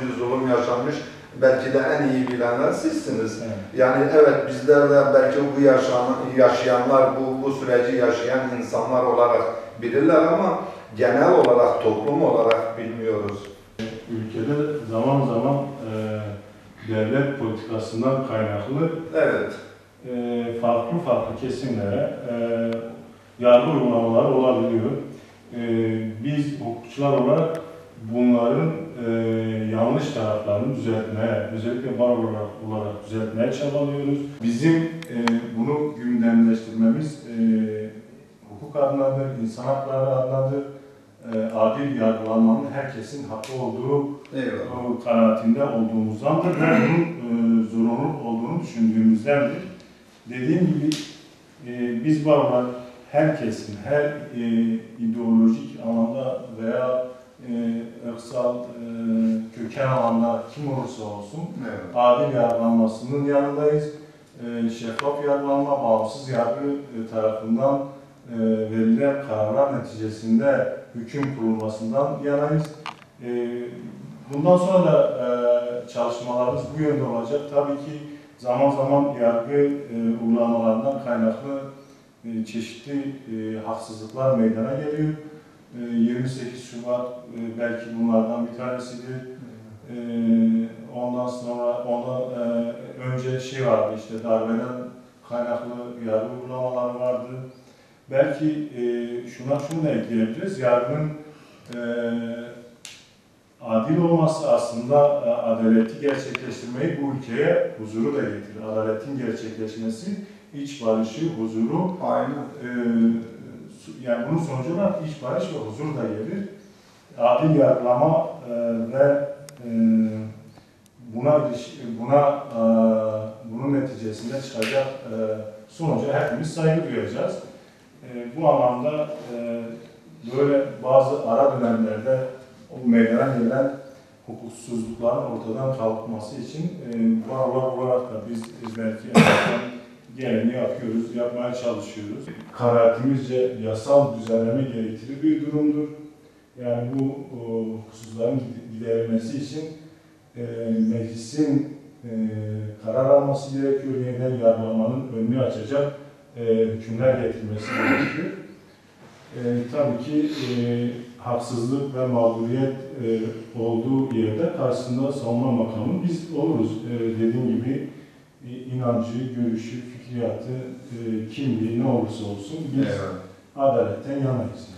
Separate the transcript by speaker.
Speaker 1: bir zulüm yaşanmış. Belki de en iyi bilenler sizsiniz.
Speaker 2: Evet.
Speaker 1: Yani evet, bizler de belki bu yaşayanlar, bu süreci yaşayan insanlar olarak bilirler ama genel olarak, toplum olarak bilmiyoruz.
Speaker 2: Ülkede zaman zaman devlet politikasından kaynaklı
Speaker 1: Evet.
Speaker 2: farklı kesimlere yargı uygulamaları olabiliyor. Biz hukukçular olarak bunların yanlış taraflarını düzeltmeye, özellikle bar olarak düzeltmeye çabalıyoruz. Bizim bunu gündemleştirmemiz hukuk adınadır, insan hakları adınadır. Adil yargılanmanın herkesin hakkı olduğu kanaatinde olduğumuzdandır ve bunun zorunlu olduğunu düşündüğümüzdendir. Dediğim gibi biz bar olarak herkesin, her ideolojik alanda veya ırksal, köken alanda kim olursa olsun adil yargılanmasının yanındayız. Şeffaf yargılanma, bağımsız yargı tarafından verilen kararlar neticesinde hüküm kurulmasından yanayız. Bundan sonra da çalışmalarımız bu yönde olacak. Tabii ki zaman zaman yargı uygulamalarından kaynaklı çeşitli haksızlıklar meydana geliyor. 28 Şubat belki bunlardan bir tanesidir. Ondan sonra önce vardı, işte darbeden kaynaklı yargı uygulamaları vardı. Belki şunu da ekleyebiliriz. Yargının adil olması aslında adaleti gerçekleştirmeyi bu ülkeye huzuru da getirir. Adaletin gerçekleşmesi, iç barışı, huzuru, yani bunun sonucu olarak iç barış ve huzur da gelir. Adil yargılama ve bunun neticesinde çıkacak sonuca hepimiz saygı duyacağız. Bu anlamda böyle bazı ara dönemlerde o meydana gelen hukuksuzlukların ortadan kalkması için varlar olarak da biz belki geleni yapıyoruz, yapmaya çalışıyoruz. Kanaatimizce yasal düzenleme gerektiği bir durumdur. Yani bu hukuksuzluğun giderilmesi için meclisin karar alması gerekiyor, yeniden yargılamanın önünü açacak hükümler getirmesi gerekiyor. Tabii ki haksızlık ve mağduriyet olduğu yerde karşısında savunma makamı biz oluruz. Dediğim gibi inancı, görüşü, fikriyatı, kimliği ne olursa olsun biz adaletten yanayız.